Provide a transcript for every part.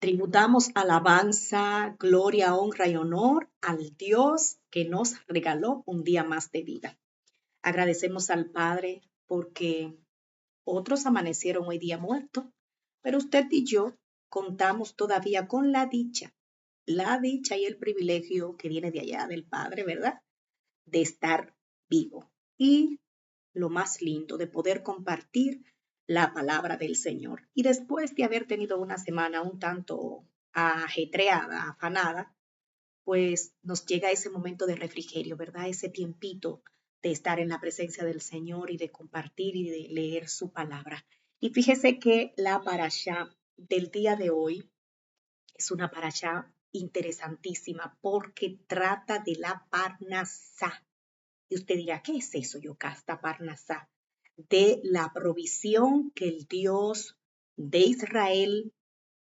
Tributamos alabanza, gloria, honra y honor al Dios que nos regaló un día más de vida. Agradecemos al Padre porque otros amanecieron hoy día muertos, pero usted y yo contamos todavía con la dicha y el privilegio que viene de allá del Padre, ¿verdad? De estar vivo. Y lo más lindo, de poder compartir la palabra del Señor. Y después de haber tenido una semana un tanto ajetreada, afanada, pues nos llega ese momento de refrigerio, ¿verdad? Ese tiempito de estar en la presencia del Señor y de compartir y de leer su palabra. Y fíjese que la parashá del día de hoy es una parashá interesantísima porque trata de la Parnasá. Y usted dirá, ¿qué es eso, Yocasta Parnasá? De la provisión que el Dios de Israel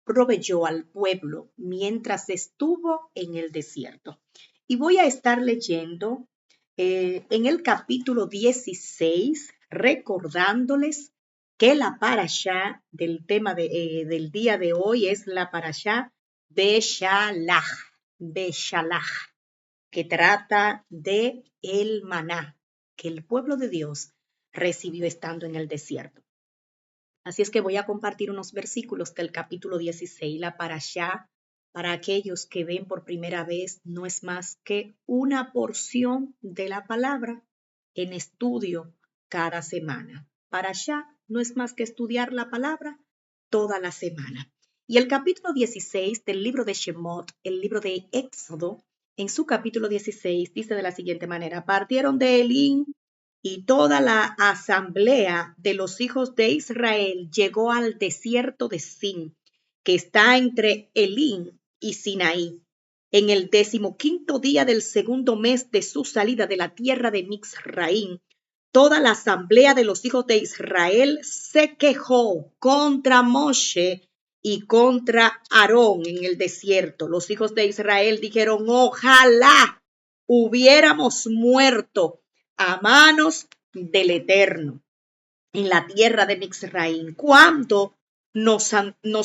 proveyó al pueblo mientras estuvo en el desierto. Y voy a estar leyendo en el capítulo 16, recordándoles que la parashá del tema del día de hoy es la parashá Beshalach, que trata de el maná que el pueblo de Dios recibió estando en el desierto. Así es que voy a compartir unos versículos del capítulo 16, la parashá, para aquellos que ven por primera vez, no es más que una porción de la palabra en estudio cada semana. Parashá no es más que estudiar la palabra toda la semana. Y el capítulo 16 del libro de Shemot, el libro de Éxodo, en su capítulo 16 dice de la siguiente manera: partieron de Elín y toda la asamblea de los hijos de Israel llegó al desierto de Sin, que está entre Elín y Sinaí, en el 15º día del segundo mes de su salida de la tierra de Mizraim. Toda la asamblea de los hijos de Israel se quejó contra Moshe y contra Aarón en el desierto. Los hijos de Israel dijeron: ojalá hubiéramos muerto a manos del Eterno en la tierra de Mizraim, cuando nos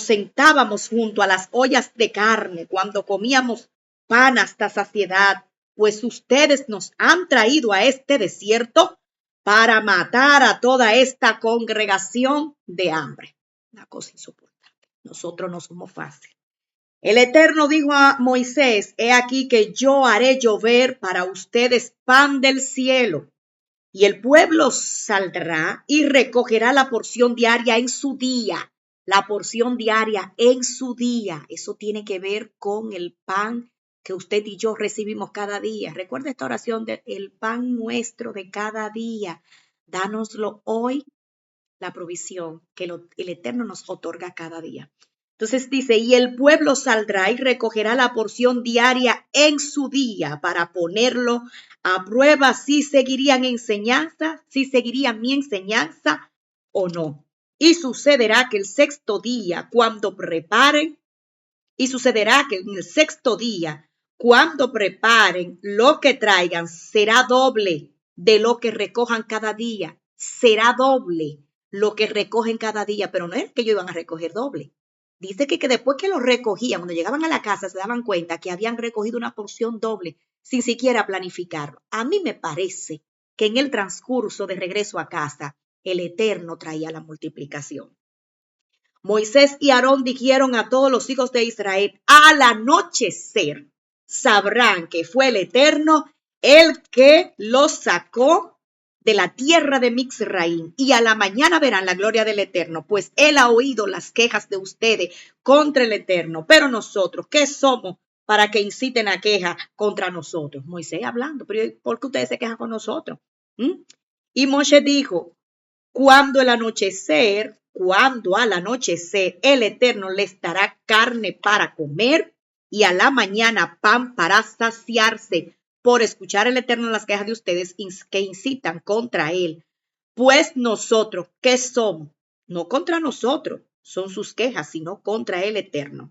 sentábamos junto a las ollas de carne, cuando comíamos pan hasta saciedad, pues ustedes nos han traído a este desierto para matar a toda esta congregación de hambre. Una cosa insoportable. Nosotros no somos fáciles. El Eterno dijo a Moisés: he aquí que yo haré llover para ustedes pan del cielo, y el pueblo saldrá y recogerá la porción diaria en su día. La porción diaria en su día. Eso tiene que ver con el pan que usted y yo recibimos cada día. Recuerda esta oración del pan nuestro de cada día. Dánoslo hoy, la provisión que el Eterno nos otorga cada día. Entonces dice: y el pueblo saldrá y recogerá la porción diaria en su día para ponerlo a prueba si seguirían mi enseñanza o no. Y sucederá que en el sexto día, cuando preparen lo que traigan, será doble de lo que recojan cada día. Será doble lo que recogen cada día, pero no es que ellos iban a recoger doble. Dice que después que lo recogían, cuando llegaban a la casa, se daban cuenta que habían recogido una porción doble sin siquiera planificarlo. A mí me parece que en el transcurso de regreso a casa, el Eterno traía la multiplicación. Moisés y Aarón dijeron a todos los hijos de Israel: al anochecer sabrán que fue el Eterno el que los sacó de la tierra de Mizraim, y a la mañana verán la gloria del Eterno, pues él ha oído las quejas de ustedes contra el Eterno. Pero nosotros, ¿qué somos para que inciten a queja contra nosotros? Moisés hablando: pero ¿por qué ustedes se quejan con nosotros? Y Moshe dijo: cuando al anochecer el Eterno les dará carne para comer y a la mañana pan para saciarse, por escuchar el Eterno las quejas de ustedes que incitan contra él. Pues nosotros, ¿qué somos? No contra nosotros son sus quejas, sino contra el Eterno.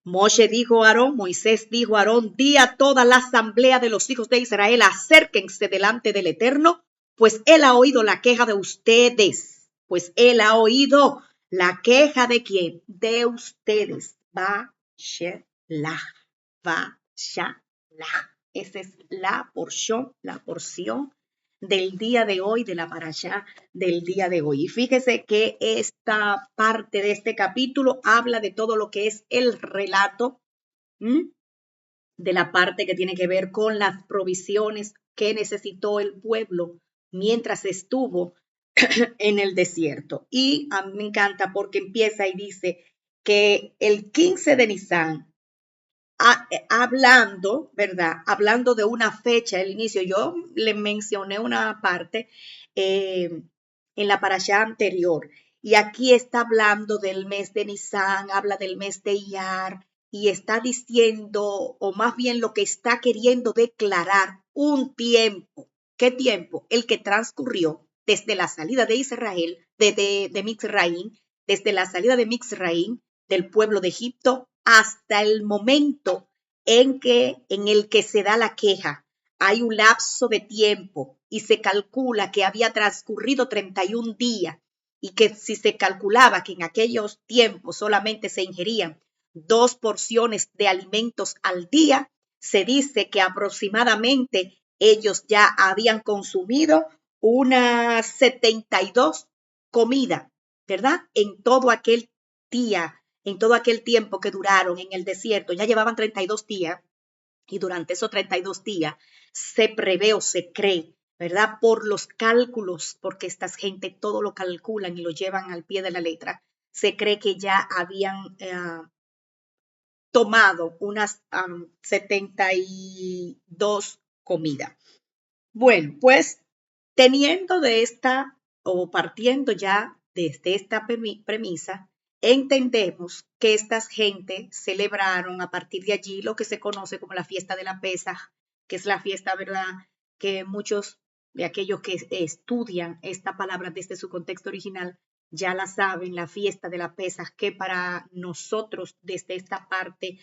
Moisés dijo a Aarón: di a toda la asamblea de los hijos de Israel: acérquense delante del Eterno, pues él ha oído la queja de ustedes. ¿La queja de quién? De ustedes. Vashelach. Vashelach. Esa es la porción del día de hoy, de la parashá del día de hoy. Y fíjese que esta parte de este capítulo habla de todo lo que es el relato, de la parte que tiene que ver con las provisiones que necesitó el pueblo mientras estuvo en el desierto. Y a mí me encanta porque empieza y dice que el 15 de Nisan, hablando, ¿verdad? Hablando de una fecha, el inicio, yo le mencioné una parte en la parashá anterior, y aquí está hablando del mes de Nisan, habla del mes de Iyar, y está diciendo, o más bien lo que está queriendo declarar, un tiempo. ¿Qué tiempo? El que transcurrió desde la salida de Israel, de Mizraim, desde la salida de Mizraim, del pueblo de Egipto, hasta el momento en el que se da la queja. Hay un lapso de tiempo y se calcula que había transcurrido 31 días, y que si se calculaba que en aquellos tiempos solamente se ingerían 2 porciones de alimentos al día, se dice que aproximadamente ellos ya habían consumido unas 72 comidas, ¿verdad? En todo aquel tiempo que duraron en el desierto, ya llevaban 32 días, y durante esos 32 días se prevé o se cree, ¿verdad? Por los cálculos, porque esta gente todo lo calculan y lo llevan al pie de la letra, se cree que ya habían tomado unas 72 comidas. Bueno, pues teniendo de esta, o partiendo ya desde esta premisa, entendemos que estas gente celebraron a partir de allí lo que se conoce como la fiesta de la Pesaj, que es la fiesta, ¿verdad?, que muchos de aquellos que estudian esta palabra desde su contexto original ya la saben, la fiesta de la Pesaj, que para nosotros desde esta parte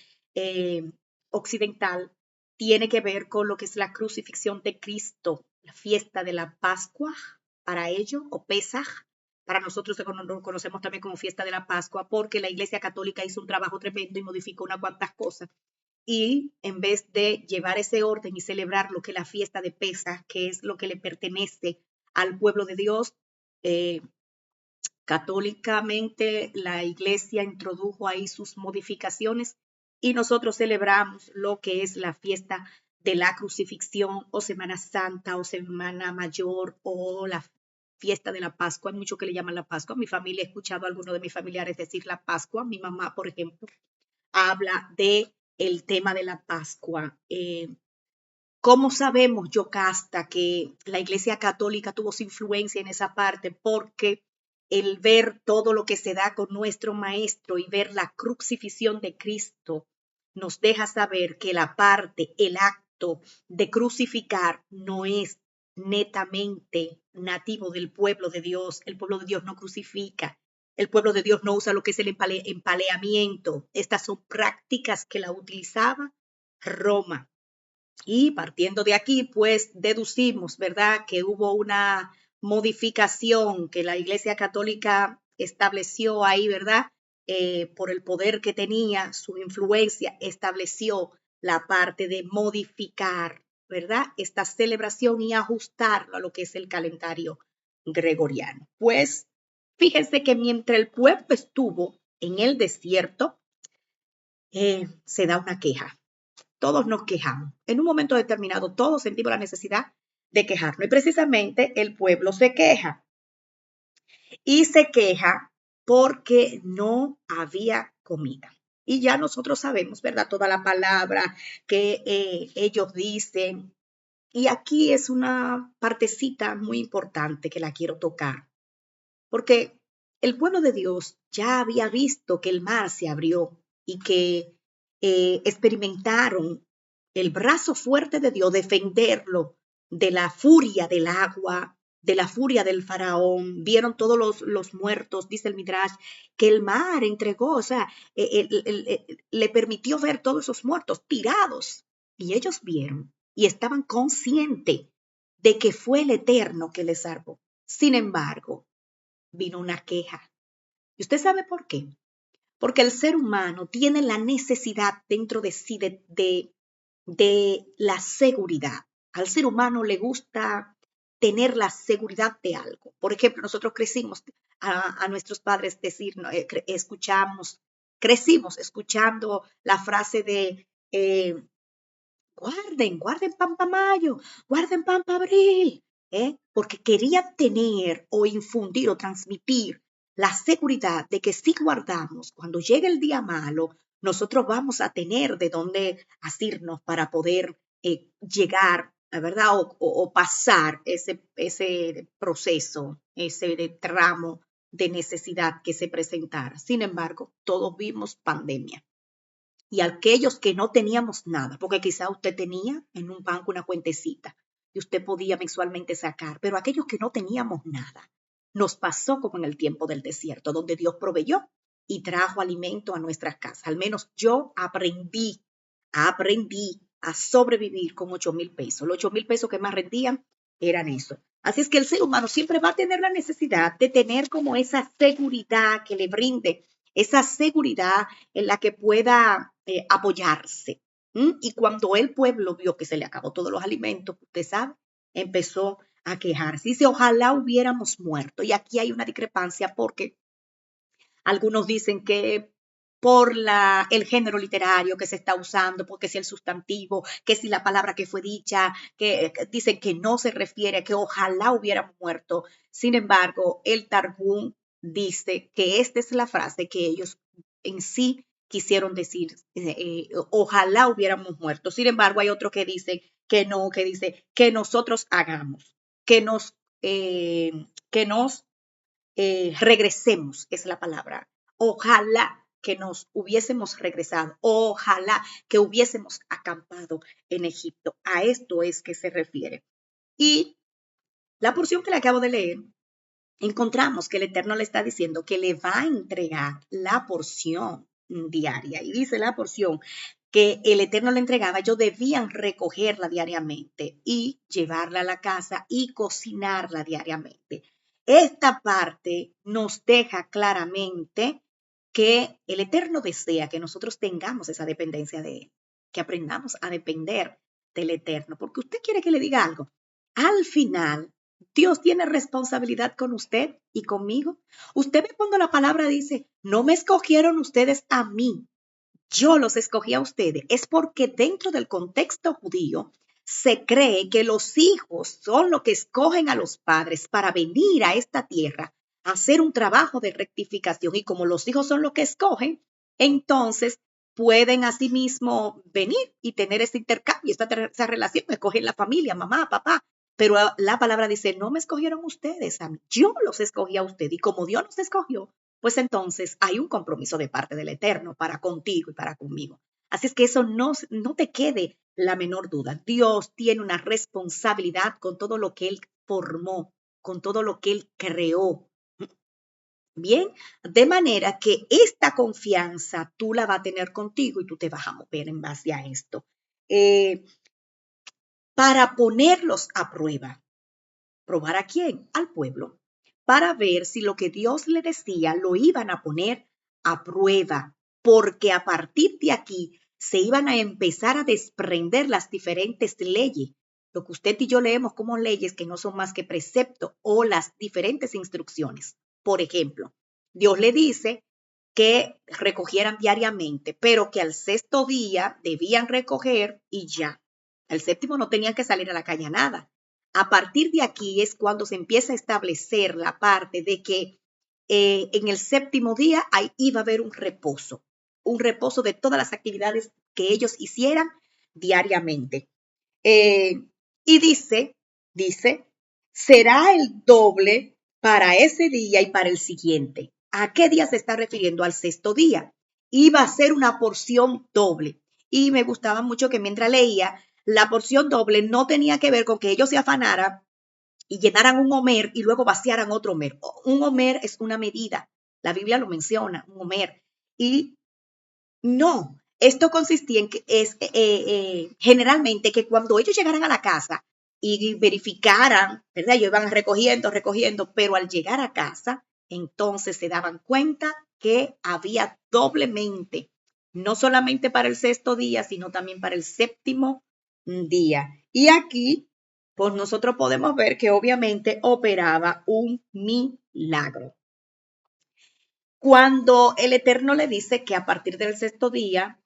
occidental tiene que ver con lo que es la crucifixión de Cristo, la fiesta de la Pascua para ello, o Pesaj. Para nosotros lo conocemos también como fiesta de la Pascua, porque la Iglesia Católica hizo un trabajo tremendo y modificó unas cuantas cosas. Y en vez de llevar ese orden y celebrar lo que es la fiesta de Pesaj, que es lo que le pertenece al pueblo de Dios, católicamente la Iglesia introdujo ahí sus modificaciones, y nosotros celebramos lo que es la fiesta de la crucifixión, o Semana Santa, o Semana Mayor, o la fiesta de la Pascua. Hay muchos que le llaman la Pascua. Mi familia, he escuchado a algunos de mis familiares decir la Pascua. Mi mamá, por ejemplo, habla de el tema de la Pascua. ¿Cómo sabemos, Yocasta, que la Iglesia Católica tuvo su influencia en esa parte? Porque el ver todo lo que se da con nuestro Maestro y ver la crucifixión de Cristo nos deja saber que la parte, el acto de crucificar no es netamente nativo del pueblo de Dios. El pueblo de Dios no crucifica. El pueblo de Dios no usa lo que es el empaleamiento. Estas son prácticas que la utilizaba Roma. Y partiendo de aquí, pues deducimos, ¿verdad?, que hubo una modificación que la Iglesia Católica estableció ahí, ¿verdad? Por el poder que tenía, su influencia, estableció la parte de modificar, ¿verdad?, esta celebración y ajustarlo a lo que es el calendario gregoriano. Pues fíjense que mientras el pueblo estuvo en el desierto, se da una queja. Todos nos quejamos. En un momento determinado, todos sentimos la necesidad de quejarnos. Y precisamente el pueblo se queja. Y se queja porque no había comida. Y ya nosotros sabemos, ¿verdad?, toda la palabra que ellos dicen. Y aquí es una partecita muy importante que la quiero tocar. Porque el pueblo de Dios ya había visto que el mar se abrió y que experimentaron el brazo fuerte de Dios, defenderlo de la furia del agua, de la furia del faraón. Vieron todos los muertos, dice el Midrash, que el mar entregó, o sea, le permitió ver todos esos muertos tirados. Y ellos vieron y estaban conscientes de que fue el Eterno que les salvó. Sin embargo, vino una queja. ¿Y usted sabe por qué? Porque el ser humano tiene la necesidad dentro de sí de la seguridad. Al ser humano le gusta tener la seguridad de algo. Por ejemplo, nosotros crecimos a nuestros padres decir, ¿no? Crecimos escuchando la frase de guarden pan para mayo, guarden pan para abril, porque quería tener o infundir o transmitir la seguridad de que si guardamos, cuando llegue el día malo, nosotros vamos a tener de dónde asirnos para poder llegar, ¿verdad? O pasar ese proceso, ese tramo de necesidad que se presentara. Sin embargo, todos vimos pandemia. Y aquellos que no teníamos nada, porque quizá usted tenía en un banco una cuentecita y usted podía mensualmente sacar, pero aquellos que no teníamos nada, nos pasó como en el tiempo del desierto, donde Dios proveyó y trajo alimento a nuestras casas. Al menos yo aprendí a sobrevivir con 8,000 pesos. Los 8,000 pesos que más rendían eran eso. Así es que el ser humano siempre va a tener la necesidad de tener como esa seguridad que le brinde, esa seguridad en la que pueda apoyarse. Y cuando el pueblo vio que se le acabó todos los alimentos, usted sabe, empezó a quejarse. Dice, ojalá hubiéramos muerto. Y aquí hay una discrepancia porque algunos dicen que por el género literario que se está usando, porque si el sustantivo, que si la palabra que fue dicha, que dicen que no se refiere a que ojalá hubiéramos muerto. Sin embargo, el Targum dice que esta es la frase que ellos en sí quisieron decir, ojalá hubiéramos muerto. Sin embargo, hay otro que dice que no, que dice que nosotros hagamos, que nos regresemos, es la palabra. Ojalá que nos hubiésemos regresado, ojalá que hubiésemos acampado en Egipto. A esto es que se refiere. Y la porción que le acabo de leer, encontramos que el Eterno le está diciendo que le va a entregar la porción diaria. Y dice la porción que el Eterno le entregaba, ellos debían recogerla diariamente y llevarla a la casa y cocinarla diariamente. Esta parte nos deja claramente que el Eterno desea que nosotros tengamos esa dependencia de Él, que aprendamos a depender del Eterno, porque usted quiere que le diga algo. Al final, Dios tiene responsabilidad con usted y conmigo. Usted ve cuando la palabra dice, no me escogieron ustedes a mí, yo los escogí a ustedes, es porque dentro del contexto judío se cree que los hijos son los que escogen a los padres para venir a esta tierra a hacer un trabajo de rectificación. Y como los hijos son los que escogen, entonces pueden asimismo venir y tener ese intercambio, esa relación, escogen la familia, mamá, papá. Pero la palabra dice, no me escogieron ustedes a mí, yo los escogí a ustedes. Y como Dios nos escogió, pues entonces hay un compromiso de parte del Eterno para contigo y para conmigo. Así es que eso no te quede la menor duda. Dios tiene una responsabilidad con todo lo que Él formó, con todo lo que Él creó. Bien, de manera que esta confianza tú la vas a tener contigo y tú te vas a mover en base a esto. Para ponerlos a prueba. ¿Probar a quién? Al pueblo, para ver si lo que Dios le decía lo iban a poner a prueba, porque a partir de aquí se iban a empezar a desprender las diferentes leyes, lo que usted y yo leemos como leyes que no son más que precepto o las diferentes instrucciones. Por ejemplo, Dios le dice que recogieran diariamente, pero que al sexto día debían recoger y ya. El séptimo no tenían que salir a la calle a nada. A partir de aquí es cuando se empieza a establecer la parte de que en el séptimo día ahí iba a haber un reposo de todas las actividades que ellos hicieran diariamente. Y dice, será el doble para ese día y para el siguiente. ¿A qué día se está refiriendo? Al sexto día. Iba a ser una porción doble. Y me gustaba mucho que mientras leía, la porción doble no tenía que ver con que ellos se afanaran y llenaran un homer y luego vaciaran otro homer. Un homer es una medida. La Biblia lo menciona, un homer. Y no, esto consistía en que generalmente que cuando ellos llegaran a la casa y verificaran, ¿verdad? Ellos iban recogiendo, pero al llegar a casa entonces se daban cuenta que había doblemente, no solamente para el sexto día, sino también para el séptimo día. Y aquí, pues nosotros podemos ver que obviamente operaba un milagro. Cuando el Eterno le dice que a partir del sexto día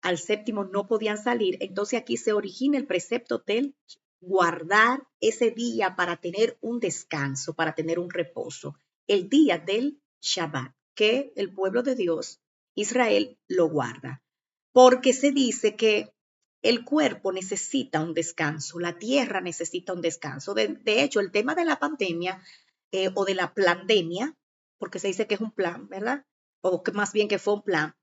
al séptimo no podían salir, entonces aquí se origina el precepto del guardar ese día para tener un descanso, para tener un reposo, el día del Shabbat, que el pueblo de Dios, Israel, lo guarda, porque se dice que el cuerpo necesita un descanso, la tierra necesita un descanso. De hecho, el tema de la pandemia o de la pandemia, porque se dice que es un plan, ¿verdad? O que más bien que fue un plan,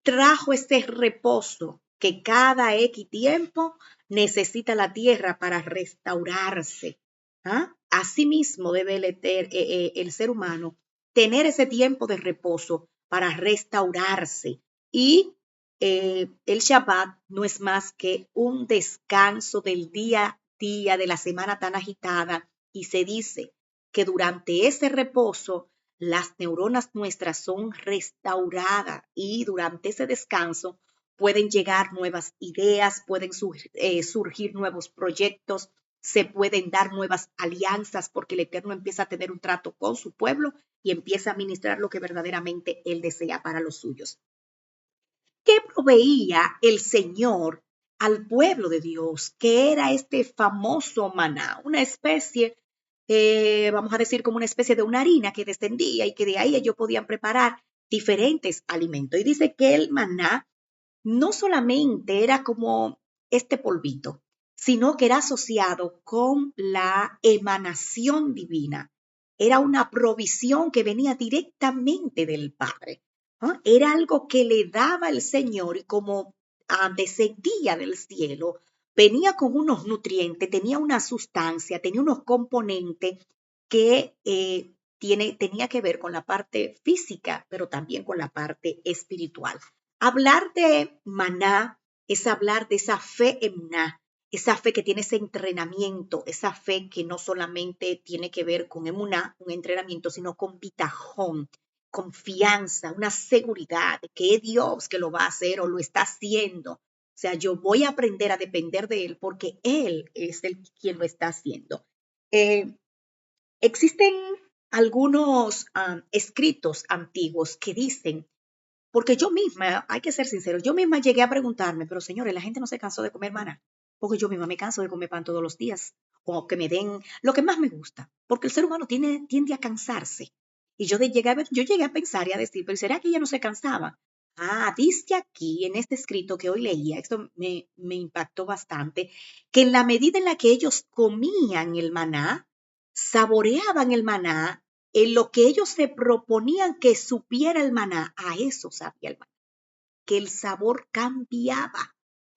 trajo ese reposo que cada X tiempo necesita la tierra para restaurarse. ¿Ah? Asimismo debe el ser humano tener ese tiempo de reposo para restaurarse. Y el Shabbat no es más que un descanso del día a día de la semana tan agitada y se dice que durante ese reposo las neuronas nuestras son restauradas y durante ese descanso pueden llegar nuevas ideas, pueden surgir nuevos proyectos, se pueden dar nuevas alianzas porque el Eterno empieza a tener un trato con su pueblo y empieza a ministrar lo que verdaderamente Él desea para los suyos. ¿Qué proveía el Señor al pueblo de Dios? Que era este famoso maná, una especie, vamos a decir como una especie de una harina que descendía y que de ahí ellos podían preparar diferentes alimentos. Y dice que el maná no solamente era como este polvito, sino que era asociado con la emanación divina. Era una provisión que venía directamente del Padre. ¿No? Era algo que le daba el Señor y como descendía del cielo, venía con unos nutrientes, tenía una sustancia, tenía unos componentes que tenía que ver con la parte física, pero también con la parte espiritual. Hablar de maná es hablar de esa fe emuná, esa fe que tiene ese entrenamiento, esa fe que no solamente tiene que ver con emuná, un entrenamiento, sino con bitajón, confianza, una seguridad de que es Dios que lo va a hacer o lo está haciendo. O sea, yo voy a aprender a depender de Él porque Él es el quien lo está haciendo. Existen algunos escritos antiguos que dicen porque yo misma, hay que ser sincero, yo misma llegué a preguntarme, pero señores, la gente no se cansó de comer maná, porque yo misma me canso de comer pan todos los días, o que me den lo que más me gusta, porque el ser humano tiende a cansarse. Y yo llegué a pensar y a decir, pero ¿será que ella no se cansaba? Dice aquí en este escrito que hoy leía, esto me impactó bastante, que en la medida en la que ellos comían el maná, saboreaban el maná, en lo que ellos se proponían que supiera el maná, a eso sabía el maná, que el sabor cambiaba.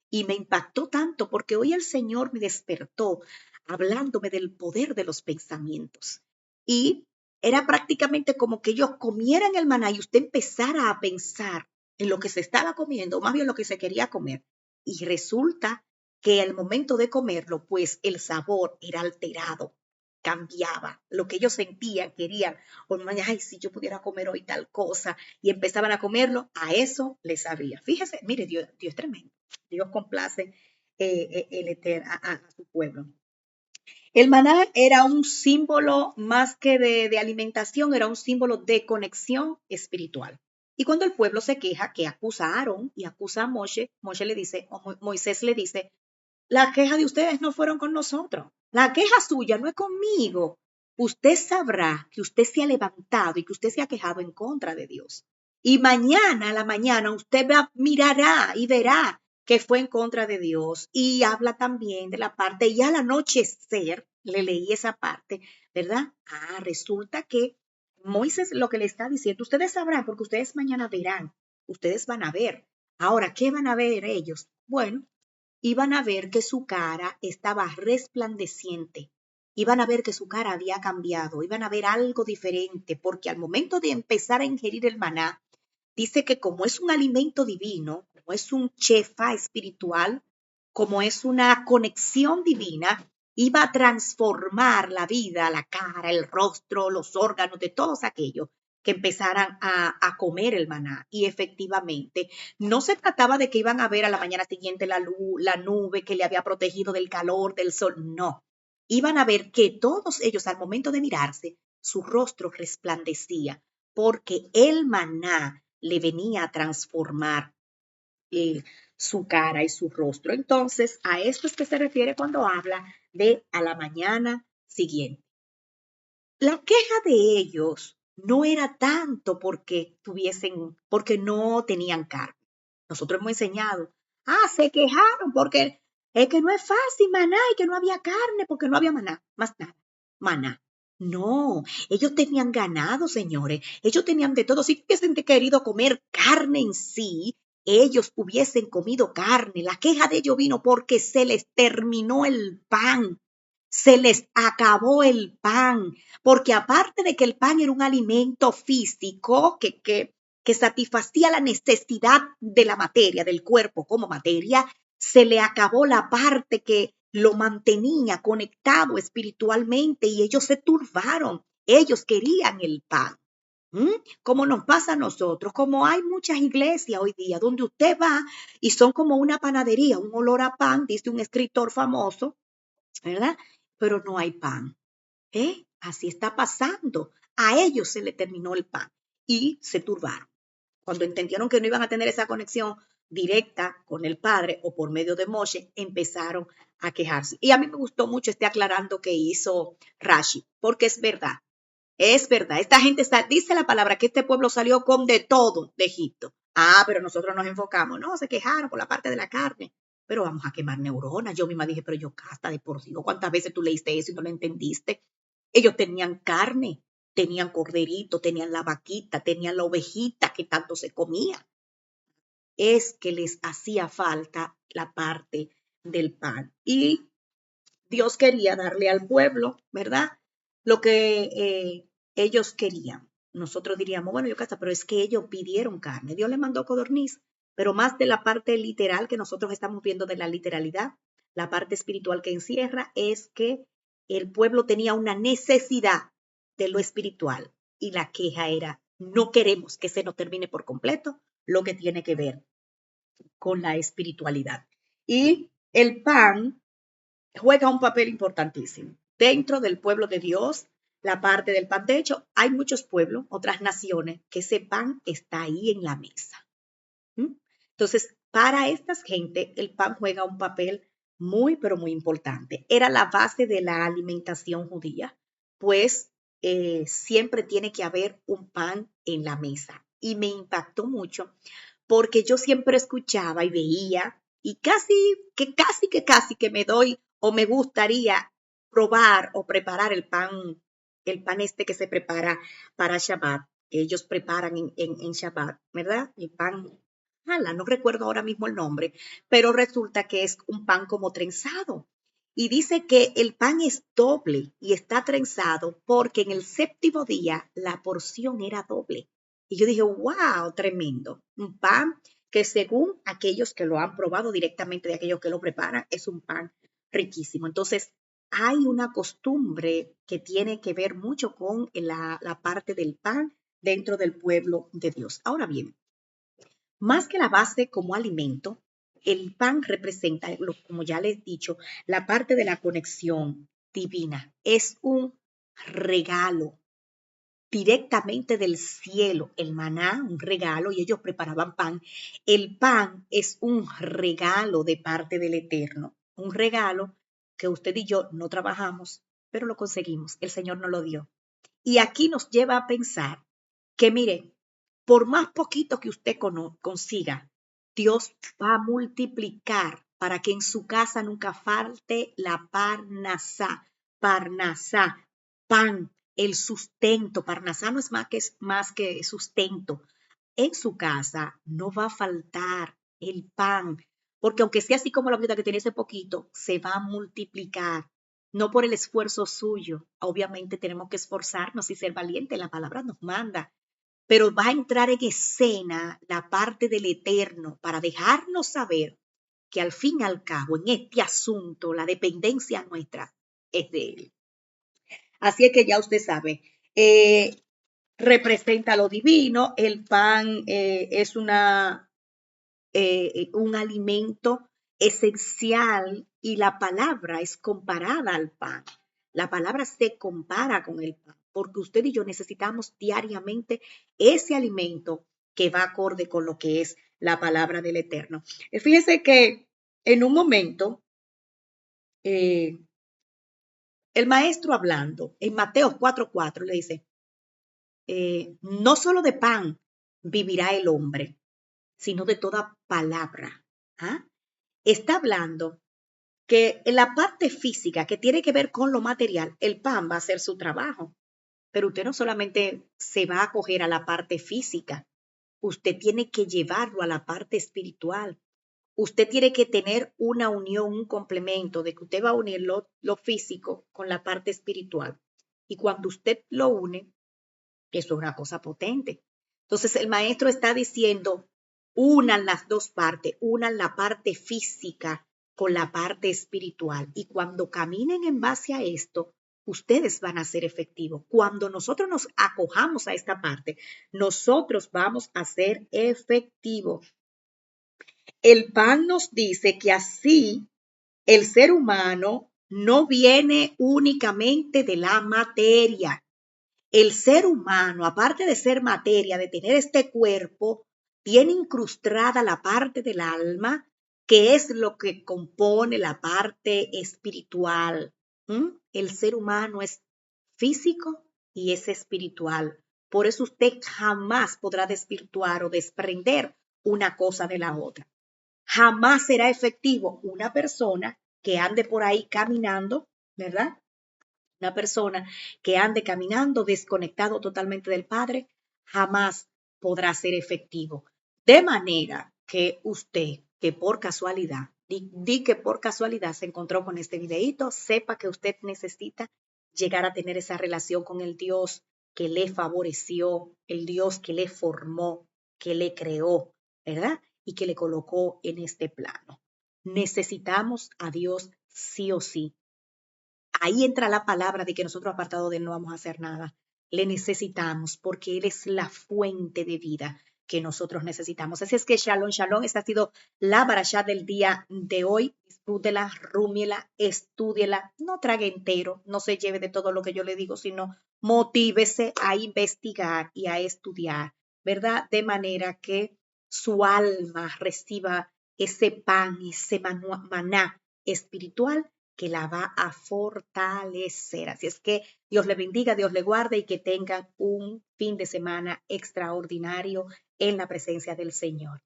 Y me impactó tanto porque hoy el Señor me despertó hablándome del poder de los pensamientos. Y era prácticamente como que ellos comieran el maná y usted empezara a pensar en lo que se estaba comiendo, o más bien lo que se quería comer. Y resulta que al momento de comerlo, pues el sabor era alterado, cambiaba. Lo que ellos sentían, querían, o ay, si yo pudiera comer hoy tal cosa, y empezaban a comerlo, a eso les sabía. Fíjese, mire, Dios es tremendo. Dios complace a su pueblo. El maná era un símbolo más que de alimentación, era un símbolo de conexión espiritual. Y cuando el pueblo se queja, que acusa a Aarón y acusa a Moisés le dice, Moisés le dice, la queja de ustedes no fueron con nosotros. La queja suya no es conmigo. Usted sabrá que usted se ha levantado y que usted se ha quejado en contra de Dios. Y mañana a la mañana usted mirará y verá que fue en contra de Dios. Y habla también de la parte, y al anochecer, le leí esa parte, ¿verdad? Resulta que Moisés lo que le está diciendo, ustedes sabrán porque ustedes mañana verán, ustedes van a ver. Ahora, ¿qué van a ver ellos? Bueno, iban a ver que su cara estaba resplandeciente, iban a ver que su cara había cambiado, iban a ver algo diferente, porque al momento de empezar a ingerir el maná, dice que como es un alimento divino, como es un chefa espiritual, como es una conexión divina, iba a transformar la vida, la cara, el rostro, los órganos de todos aquellos que empezaran a comer el maná. Y efectivamente, no se trataba de que iban a ver a la mañana siguiente la luz, la nube que le había protegido del calor, del sol, no. Iban a ver que todos ellos al momento de mirarse, su rostro resplandecía, porque el maná le venía a transformar su cara y su rostro. Entonces, a esto es que se refiere cuando habla de a la mañana siguiente. La queja de ellos no era tanto porque no tenían carne. Nosotros hemos enseñado, se quejaron porque es que no es fácil maná y que no había carne porque no había maná, más nada, maná. No, ellos tenían ganado, señores, ellos tenían de todo. Si hubiesen querido comer carne en sí, ellos hubiesen comido carne. La queja de ellos vino porque se les terminó el pan. Se les acabó el pan, porque aparte de que el pan era un alimento físico que satisfacía la necesidad de la materia, del cuerpo como materia, se le acabó la parte que lo mantenía conectado espiritualmente y ellos se turbaron. Ellos querían el pan. Como nos pasa a nosotros, como hay muchas iglesias hoy día donde usted va y son como una panadería, un olor a pan, dice un escritor famoso, ¿verdad? Pero no hay pan. Así está pasando. A ellos se le terminó el pan y se turbaron. Cuando entendieron que no iban a tener esa conexión directa con el Padre o por medio de Moshe, empezaron a quejarse. Y a mí me gustó mucho este aclarando que hizo Rashi, porque es verdad. Es verdad, esta gente dice la palabra que este pueblo salió con de todo de Egipto. Pero nosotros nos enfocamos, no, se quejaron por la parte de la carne, pero vamos a quemar neuronas. Yo misma dije, pero yo casta de por Dios, ¿cuántas veces tú leíste eso y no lo entendiste? Ellos tenían carne, tenían corderito, tenían la vaquita, tenían la ovejita que tanto se comía. Es que les hacía falta la parte del pan. Y Dios quería darle al pueblo, ¿verdad? Lo que ellos querían. Nosotros diríamos, bueno, yo casa, pero es que ellos pidieron carne. Dios le mandó codorniz, pero más de la parte literal que nosotros estamos viendo de la literalidad, la parte espiritual que encierra es que el pueblo tenía una necesidad de lo espiritual y la queja era, no queremos que se nos termine por completo lo que tiene que ver con la espiritualidad. Y el pan juega un papel importantísimo. Dentro del pueblo de Dios, la parte del pan. De hecho, hay muchos pueblos, otras naciones, que ese pan está ahí en la mesa. Entonces, para estas gente, el pan juega un papel muy, pero muy importante. Era la base de la alimentación judía, pues siempre tiene que haber un pan en la mesa. Y me impactó mucho porque yo siempre escuchaba y veía y casi que me doy o me gustaría probar o preparar el pan este que se prepara para Shabbat, que ellos preparan en Shabbat, ¿verdad? El pan, no recuerdo ahora mismo el nombre, pero resulta que es un pan como trenzado. Y dice que el pan es doble y está trenzado porque en el séptimo día la porción era doble. Y yo dije, wow, tremendo. Un pan que según aquellos que lo han probado directamente de aquellos que lo preparan, es un pan riquísimo. Entonces, hay una costumbre que tiene que ver mucho con la parte del pan dentro del pueblo de Dios. Ahora bien, más que la base como alimento, el pan representa, como ya les he dicho, la parte de la conexión divina. Es un regalo directamente del cielo, el maná, un regalo, y ellos preparaban pan. El pan es un regalo de parte del Eterno, un regalo que usted y yo no trabajamos, pero lo conseguimos, el Señor nos lo dio. Y aquí nos lleva a pensar que, mire, por más poquito que usted consiga, Dios va a multiplicar para que en su casa nunca falte la parnasá, pan, el sustento. Parnasá no es más que sustento. En su casa no va a faltar el pan, porque aunque sea así como la viuda que tiene ese poquito, se va a multiplicar. No por el esfuerzo suyo. Obviamente tenemos que esforzarnos y ser valientes. La palabra nos manda. Pero va a entrar en escena la parte del Eterno para dejarnos saber que al fin y al cabo en este asunto la dependencia nuestra es de Él. Así es que ya usted sabe, representa lo divino, el pan es un alimento esencial y la palabra es comparada al pan. La palabra se compara con el pan, porque usted y yo necesitamos diariamente ese alimento que va acorde con lo que es la palabra del Eterno. Fíjese que en un momento, eh, el maestro hablando, en Mateo 4:4 le dice, no solo de pan vivirá el hombre, sino de toda palabra. ¿Ah? Está hablando que en la parte física que tiene que ver con lo material, el pan va a hacer su trabajo, pero usted no solamente se va a acoger a la parte física, usted tiene que llevarlo a la parte espiritual. Usted tiene que tener una unión, un complemento de que usted va a unir lo físico con la parte espiritual. Y cuando usted lo une, eso es una cosa potente. Entonces el maestro está diciendo, unan las dos partes, unan la parte física con la parte espiritual. Y cuando caminen en base a esto, ustedes van a ser efectivos. Cuando nosotros nos acojamos a esta parte, nosotros vamos a ser efectivos. El pan nos dice que así el ser humano no viene únicamente de la materia. El ser humano, aparte de ser materia, de tener este cuerpo, tiene incrustada la parte del alma, que es lo que compone la parte espiritual. El ser humano es físico y es espiritual. Por eso usted jamás podrá desvirtuar o desprender una cosa de la otra. Jamás será efectivo una persona que ande por ahí caminando, ¿verdad? Una persona que ande caminando desconectado totalmente del Padre, jamás podrá ser efectivo. De manera que usted, que por casualidad, di que por casualidad se encontró con este videíto, sepa que usted necesita llegar a tener esa relación con el Dios que le favoreció, el Dios que le formó, que le creó, ¿verdad? Y que le colocó en este plano. Necesitamos a Dios sí o sí. Ahí entra la palabra de que nosotros apartados de Él no vamos a hacer nada. Le necesitamos porque Él es la fuente de vida que nosotros necesitamos. Así es que shalom, shalom. Esta ha sido la barashá del día de hoy. Disfrútela, rúmiela, estúdiela. No trague entero, no se lleve de todo lo que yo le digo, sino motívese a investigar y a estudiar, ¿verdad? De manera que su alma reciba ese pan, ese maná espiritual que la va a fortalecer. Así es que Dios le bendiga, Dios le guarde y que tengan un fin de semana extraordinario en la presencia del Señor.